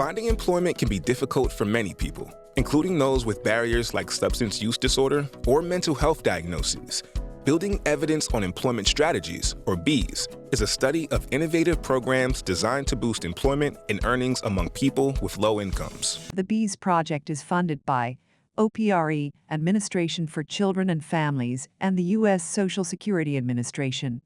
Finding employment can be difficult for many people, including those with barriers like substance use disorder or mental health diagnoses. Building Evidence on Employment Strategies, or BEES, is a study of innovative programs designed to boost employment and earnings among people with low incomes. The BEES project is funded by OPRE, Administration for Children and Families, and the U.S. Social Security Administration.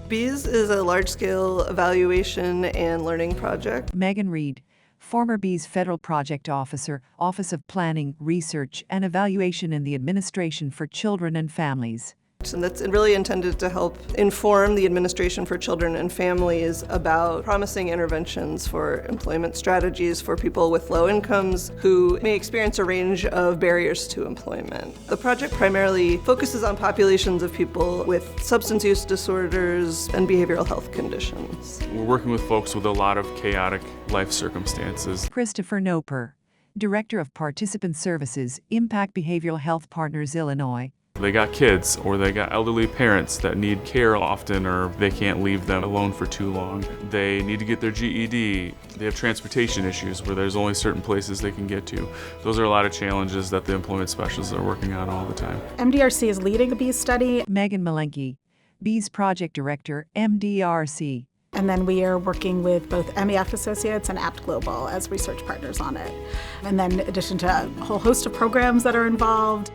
BEES is a large-scale evaluation and learning project. Megan Reed, former BEES Federal Project Officer, Office of Planning, Research, and Evaluation in the Administration for Children and Families. And that's really intended to help inform the Administration for Children and Families about promising interventions for employment strategies for people with low incomes who may experience a range of barriers to employment. The project primarily focuses on populations of people with substance use disorders and behavioral health conditions. We're working with folks with a lot of chaotic life circumstances. Christopher Noper, Director of Participant Services, Impact Behavioral Health Partners, Illinois. They got kids or they got elderly parents that need care often, or they can't leave them alone for too long. They need to get their GED. They have transportation issues where there's only certain places they can get to. Those are a lot of challenges that the employment specialists are working on all the time. MDRC is leading the BEES study. Megan Malenke, BEES Project Director, MDRC. And then we are working with both MEF Associates and Apt Global as research partners on it. And then in addition to a whole host of programs that are involved.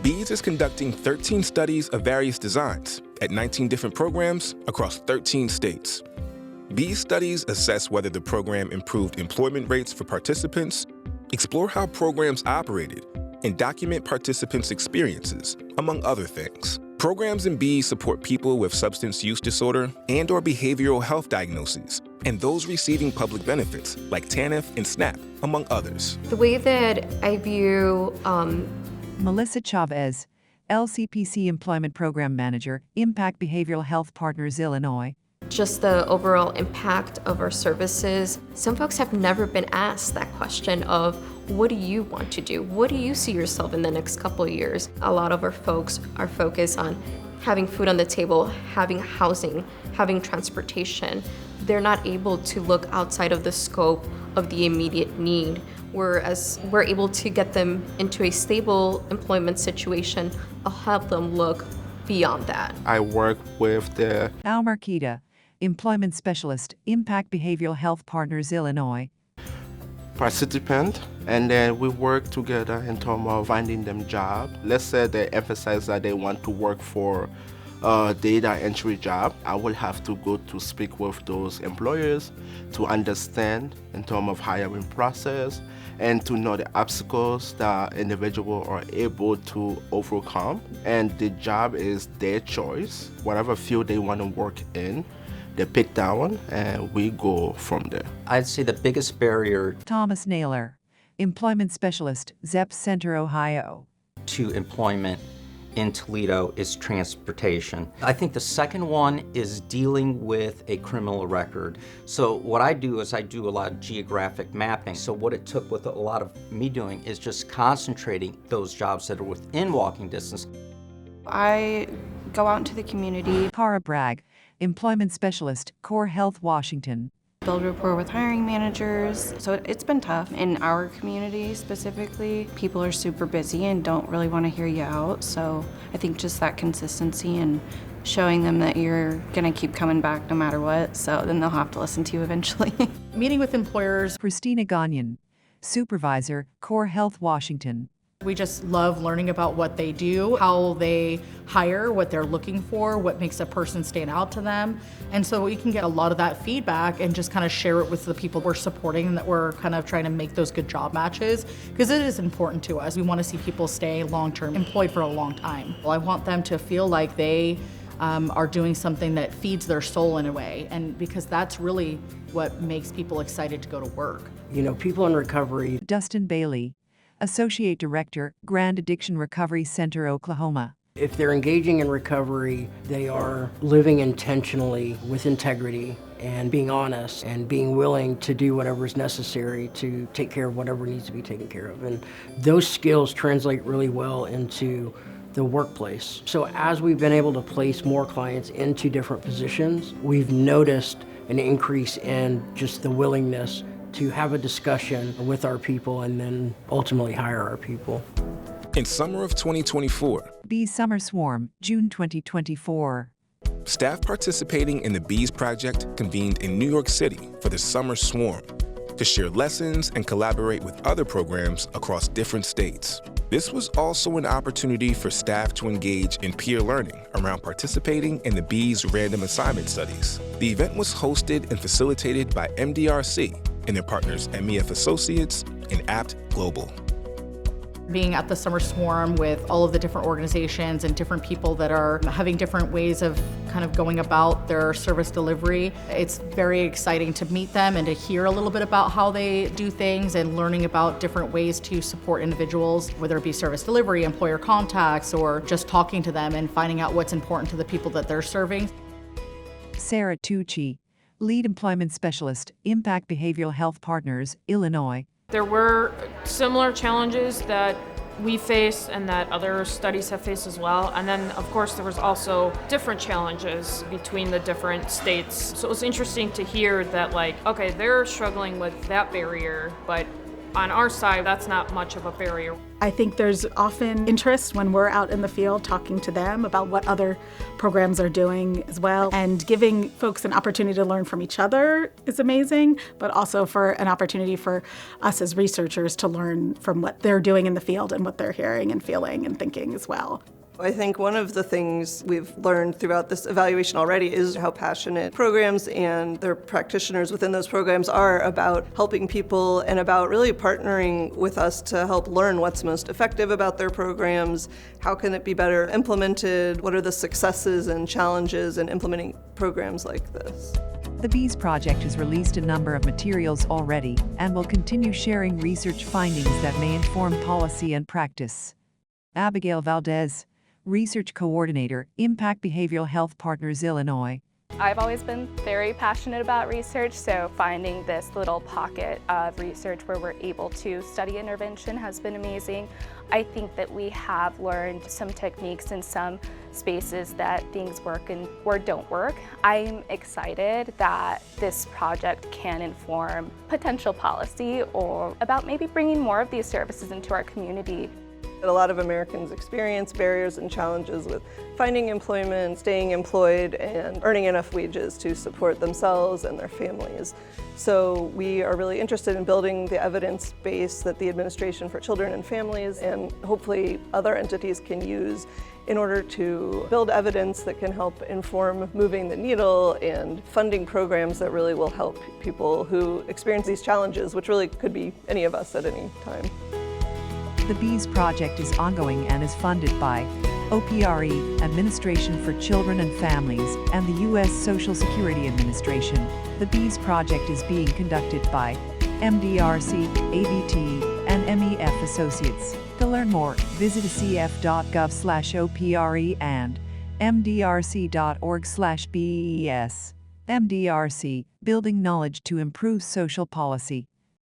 BEES is conducting 13 studies of various designs at 19 different programs across 13 states. BEES studies assess whether the program improved employment rates for participants, explore how programs operated, and document participants' experiences, among other things. Programs in BEES support people with substance use disorder and/or behavioral health diagnoses, and those receiving public benefits like TANF and SNAP, among others. The way that I view Melissa Chavez, LCPC Employment Program Manager, Impact Behavioral Health Partners, Illinois. just the overall impact of our services, some folks have never been asked that question of, what do you want to do? What do you see yourself in the next couple of years? A lot of our folks are focused on having food on the table, having housing, having transportation. They're not able to look outside of the scope of the immediate need, whereas we're able to get them into a stable employment situation, I'll help them look beyond that. I work with the Al Marquita, Employment Specialist, Impact Behavioral Health Partners, Illinois. participant, and then we work together in terms of finding them job. Let's say they emphasize that they want to work for a data entry job. I will have to go to speak with those employers to understand in terms of hiring process and to know the obstacles that individuals are able to overcome. And the job is their choice, whatever field they want to work in. They pick that one, and we go from there. I'd say the biggest barrier Thomas Naylor, Employment Specialist, ZEP Center, Ohio. to employment in Toledo is transportation. I think the second one is dealing with a criminal record. So what I do is I do a lot of geographic mapping. So what it took with a lot of me doing is just concentrating those jobs that are within walking distance. I go out into the community, Cara Bragg, Employment Specialist, Core Health, Washington. build rapport with hiring managers. So it's been tough. In our community specifically, people are super busy and don't really want to hear you out. So I think just that consistency and showing them that you're going to keep coming back no matter what. So then they'll have to listen to you eventually. Meeting with employers. Christina Gagnon, Supervisor, Core Health, Washington. We just love learning about what they do, how they hire, what they're looking for, what makes a person stand out to them. And so we can get a lot of that feedback and just kind of share it with the people we're supporting and that we're kind of trying to make those good job matches, because it is important to us. We want to see people stay long-term employed for a long time. I want them to feel like they are doing something that feeds their soul in a way, and because that's really what makes people excited to go to work. You know, people in recovery. Dustin Bailey, Associate Director, Grand Addiction Recovery Center, Oklahoma. If they're engaging in recovery, they are living intentionally with integrity and being honest and being willing to do whatever is necessary to take care of whatever needs to be taken care of. And those skills translate really well into the workplace. So as we've been able to place more clients into different positions, we've noticed an increase in just the willingness to have a discussion with our people and then ultimately hire our people. In summer of 2024, Bees Summer Swarm, June 2024. staff participating in the Bees Project convened in New York City for the Summer Swarm to share lessons and collaborate with other programs across different states. This was also an opportunity for staff to engage in peer learning around participating in the Bees Random Assignment Studies. The event was hosted and facilitated by MDRC and their partners MEF Associates and APT Global. Being at the Summer Swarm with all of the different organizations and different people that are having different ways of kind of going about their service delivery, it's very exciting to meet them and to hear a little bit about how they do things and learning about different ways to support individuals, whether it be service delivery, employer contacts, or just talking to them and finding out what's important to the people that they're serving. Sarah Tucci, Lead Employment Specialist, Impact Behavioral Health Partners, Illinois. There were similar challenges that we face and that other studies have faced as well. And then, of course, there was also different challenges between the different states. So it was interesting to hear that, like, okay, they're struggling with that barrier, but on our side, that's not much of a barrier. I think there's often interest when we're out in the field talking to them about what other programs are doing as well. And giving folks an opportunity to learn from each other is amazing, but also for an opportunity for us as researchers to learn from what they're doing in the field and what they're hearing and feeling and thinking as well. I think one of the things we've learned throughout this evaluation already is how passionate programs and their practitioners within those programs are about helping people and about really partnering with us to help learn what's most effective about their programs, how can it be better implemented, what are the successes and challenges in implementing programs like this. The Bees Project has released a number of materials already and will continue sharing research findings that may inform policy and practice. Abigail Valdez, Research Coordinator, Impact Behavioral Health Partners, Illinois. I've always been very passionate about research, so finding this little pocket of research where we're able to study intervention has been amazing. I think that we have learned some techniques in some spaces that things work and or don't work. I'm excited that this project can inform potential policy or about maybe bringing more of these services into our community. A lot of Americans experience barriers and challenges with finding employment, staying employed, and earning enough wages to support themselves and their families. So we are really interested in building the evidence base that the Administration for Children and Families and hopefully other entities can use in order to build evidence that can help inform moving the needle and funding programs that really will help people who experience these challenges, which really could be any of us at any time. The Bees Project is ongoing and is funded by OPRE, Administration for Children and Families, and the U.S. Social Security Administration. The Bees Project is being conducted by MDRC, ABT, and MEF Associates. To learn more, visit cf.gov/OPRE and mdrc.org/BES. MDRC, Building Knowledge to Improve Social Policy.